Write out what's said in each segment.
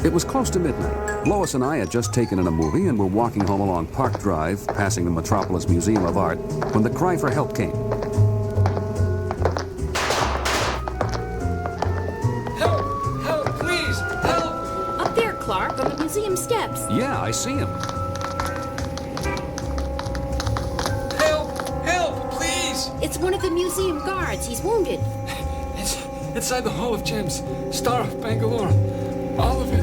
It was close to midnight. Lois and I had just taken in a movie and were walking home along Park Drive, passing the Metropolis Museum of Art, when the cry for help came. Help! Help, please! Help! Up there, Clark, on the museum steps. Yeah, I see him. Help! Help, please! It's one of the museum guards. He's wounded. It's inside the Hall of Gems. Star of Bangalore. All of it.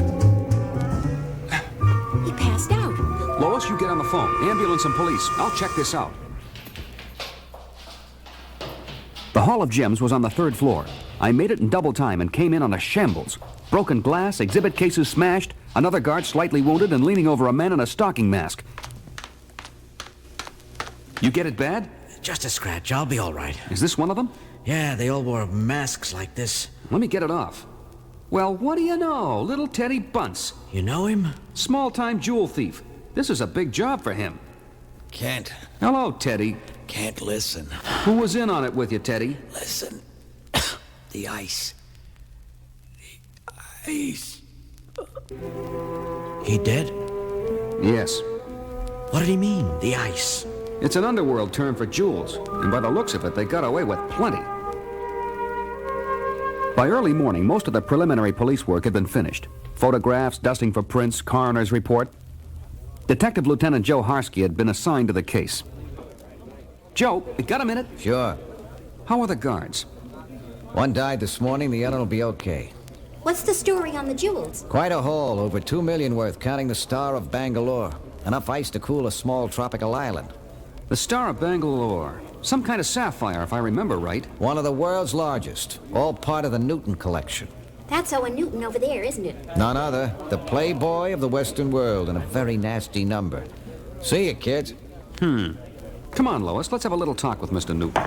He passed out. Lois, you get on the phone. Ambulance and police. I'll check this out. The Hall of Gems was on the 3rd floor. I made it in double time and came in on a shambles. Broken glass, exhibit cases smashed, another guard slightly wounded and leaning over a man in a stocking mask. You get it bad? Just a scratch. I'll be all right. Is this one of them? Yeah, they all wore masks like this. Let me get it off. Well, what do you know? Little Teddy Bunce. You know him? Small-time jewel thief. This is a big job for him. Can't Teddy. Can't listen. Who was in on it with you, Teddy? Listen. The ice. The ice. He dead? Yes. What did he mean, the ice? It's an underworld term for jewels, and by the looks of it, they got away with plenty. By early morning, most of the preliminary police work had been finished. Photographs, dusting for prints, coroner's report. Detective Lieutenant Joe Harsky had been assigned to the case. Joe, you got a minute? Sure. How are the guards? One died this morning, the other will be okay. What's the story on the jewels? Quite a haul, over $2 million worth, counting the Star of Bangalore. Enough ice to cool a small tropical island. The Star of Bangalore. Some kind of sapphire, if I remember right. One of the world's largest, all part of the Newton collection. That's Owen Newton over there, isn't it? None other, the playboy of the Western world, and a very nasty number. See you, kids. Come on, Lois, let's have a little talk with Mr. Newton.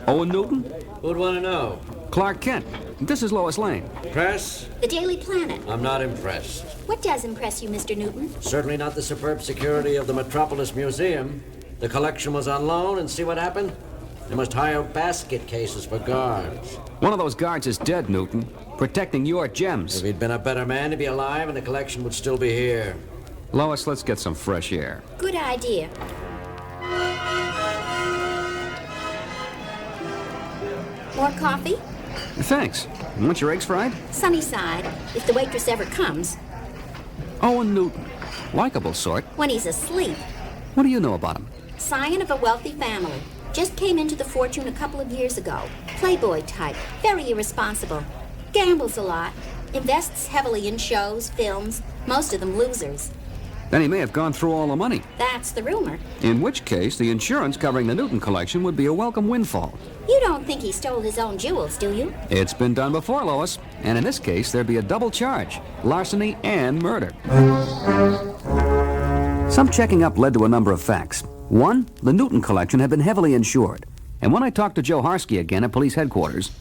Owen Newton? Who'd want to know? Clark Kent. This is Lois Lane. Press? The Daily Planet. I'm not impressed. What does impress you, Mr. Newton? Certainly not the superb security of the Metropolis Museum. The collection was on loan, and see what happened? They must hire basket cases for guards. One of those guards is dead, Newton, protecting your gems. If he'd been a better man, he'd be alive, and the collection would still be here. Lois, let's get some fresh air. Good idea. More coffee? Thanks. Want your eggs fried? Sunny side, if the waitress ever comes. Owen Newton. Likeable sort. When he's asleep. What do you know about him? Scion of a wealthy family. Just came into the fortune a couple of years ago. Playboy type. Very irresponsible. Gambles a lot. Invests heavily in shows, films. Most of them losers. Then he may have gone through all the money. That's the rumor. In which case, the insurance covering the Newton collection would be a welcome windfall. You don't think he stole his own jewels, do you? It's been done before, Lois. And in this case, there'd be a double charge. Larceny and murder. Some checking up led to a number of facts. One, the Newton collection had been heavily insured. And when I talked to Joe Harsky again at police headquarters...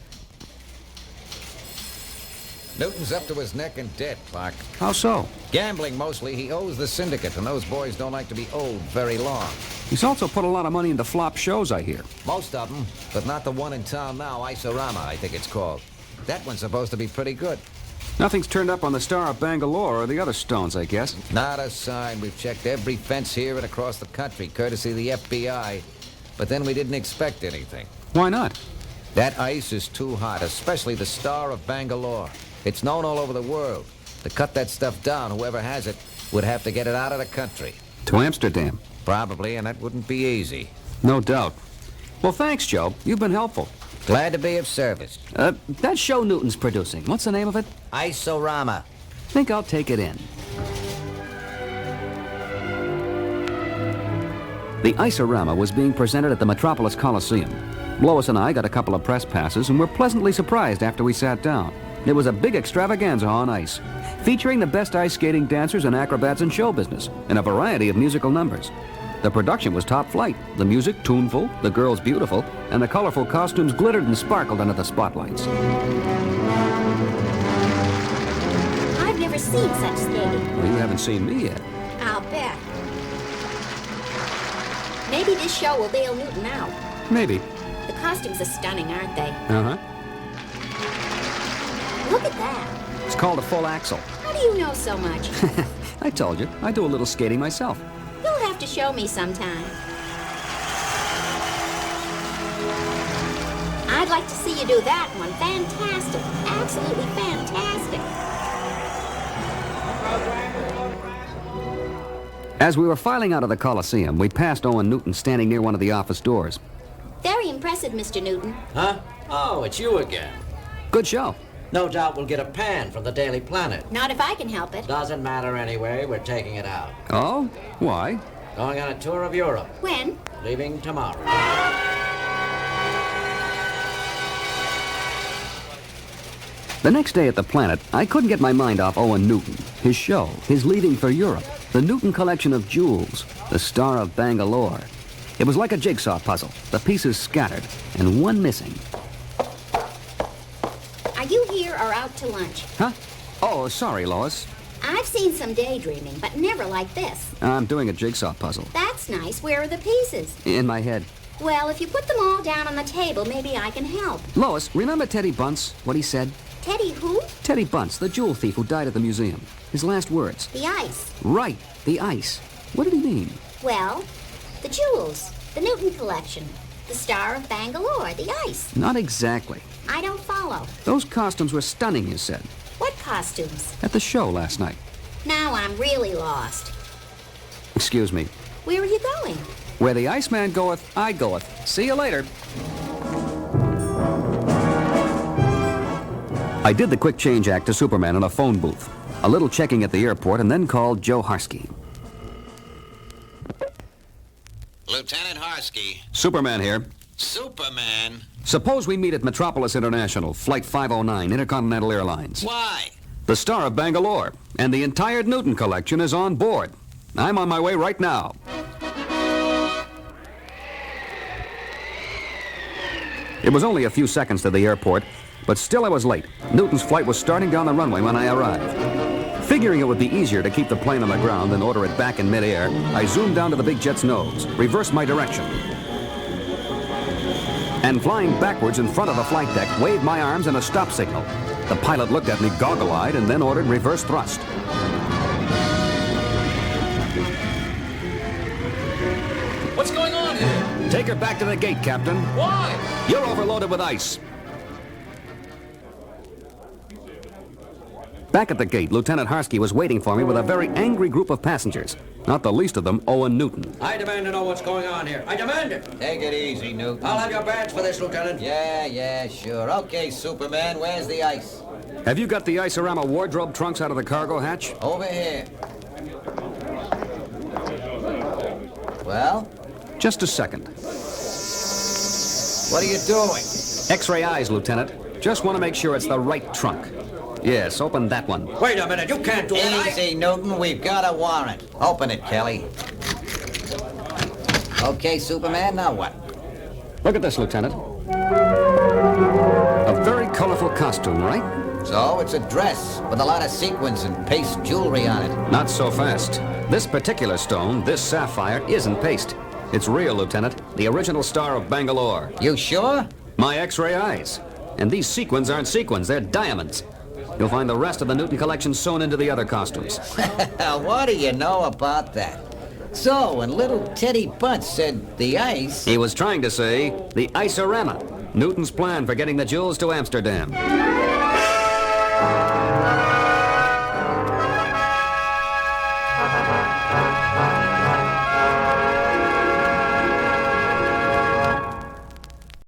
Newton's up to his neck in debt, Clark. How so? Gambling mostly. He owes the syndicate, and those boys don't like to be owed very long. He's also put a lot of money into flop shows, I hear. Most of them, but not the one in town now, Isorama, I think it's called. That one's supposed to be pretty good. Nothing's turned up on the Star of Bangalore or the other stones, I guess. Not a sign. We've checked every fence here and across the country, courtesy of the FBI. But then we didn't expect anything. Why not? That ice is too hot, especially the Star of Bangalore. It's known all over the world. To cut that stuff down, whoever has it would have to get it out of the country. To Amsterdam. Probably, and that wouldn't be easy. No doubt. Well, thanks, Joe. You've been helpful. Glad to be of service. That show Newton's producing, what's the name of it? Isorama. Think I'll take it in. The Isorama was being presented at the Metropolis Coliseum. Lois and I got a couple of press passes and were pleasantly surprised after we sat down. It was a big extravaganza on ice, featuring the best ice skating dancers and acrobats in show business, and a variety of musical numbers. The production was top flight, the music tuneful, the girls beautiful, and the colorful costumes glittered and sparkled under the spotlights. I've never seen such skating. Well, you haven't seen me yet. I'll bet. Maybe this show will bail Newton out. Maybe. The costumes are stunning, aren't they? Uh-huh. Look at that. It's called a full axle. How do you know so much? I told you, I do a little skating myself. You'll have to show me sometime. I'd like to see you do that one. Fantastic. Absolutely fantastic. As we were filing out of the Coliseum, we passed Owen Newton standing near one of the office doors. Very impressive, Mr. Newton. Huh? Oh, it's you again. Good show. No doubt we'll get a pan from the Daily Planet. Not if I can help it. Doesn't matter anyway, we're taking it out. Oh? Why? Going on a tour of Europe. When? Leaving tomorrow. The next day at the Planet, I couldn't get my mind off Owen Newton, his show, his leaving for Europe, the Newton collection of jewels, the Star of Bangalore. It was like a jigsaw puzzle, the pieces scattered, and one missing. Are you here or out to lunch? Huh? Oh, sorry, Lois. I've seen some daydreaming, but never like this. I'm doing a jigsaw puzzle. That's nice. Where are the pieces? In my head. Well, if you put them all down on the table, maybe I can help. Lois, remember Teddy Bunce, what he said? Teddy who? Teddy Bunce, the jewel thief who died at the museum. His last words. The ice. Right, the ice. What did he mean? Well, the jewels, the Newton collection, the Star of Bangalore, the ice. Not exactly. I don't follow. Those costumes were stunning, you said. What costumes? At the show last night. Now I'm really lost. Excuse me. Where are you going? Where the Iceman goeth, I goeth. See you later. I did the quick change act to Superman in a phone booth. A little checking at the airport, and then called Joe Harsky. Lieutenant Harsky. Superman here. Superman? Suppose we meet at Metropolis International, Flight 509, Intercontinental Airlines. Why? The Star of Bangalore, and the entire Newton collection is on board. I'm on my way right now. It was only a few seconds to the airport, but still I was late. Newton's flight was starting down the runway when I arrived. Figuring it would be easier to keep the plane on the ground than order it back in midair, I zoomed down to the big jet's nose, reversed my direction, and flying backwards in front of the flight deck, waved my arms in a stop signal. The pilot looked at me goggle-eyed and then ordered reverse thrust. What's going on here? Take her back to the gate, Captain. Why? You're overloaded with ice. Back at the gate, Lieutenant Harsky was waiting for me with a very angry group of passengers. Not the least of them, Owen Newton. I demand to know what's going on here. I demand it. Take it easy, Newton. I'll have your badge for this, Lieutenant. Yeah, sure. Okay, Superman, where's the ice? Have you got the Ice-O-Rama wardrobe trunks out of the cargo hatch? Over here. Well? Just a second. What are you doing? X-ray eyes, Lieutenant. Just want to make sure it's the right trunk. Yes, open that one. Wait a minute, you can't do it. Easy, Newton. We've got a warrant. Open it, Kelly. Okay, Superman, now what? Look at this, Lieutenant. A very colorful costume, right? So, it's a dress with a lot of sequins and paste jewelry on it. Not so fast. This particular stone, this sapphire, isn't paste. It's real, Lieutenant. The original Star of Bangalore. You sure? My X-ray eyes. And these sequins aren't sequins, they're diamonds. You'll find the rest of the Newton collection sewn into the other costumes. What do you know about that? So, when little Teddy Bunce said the ice... He was trying to say the Ice-O-Rama, Newton's plan for getting the jewels to Amsterdam.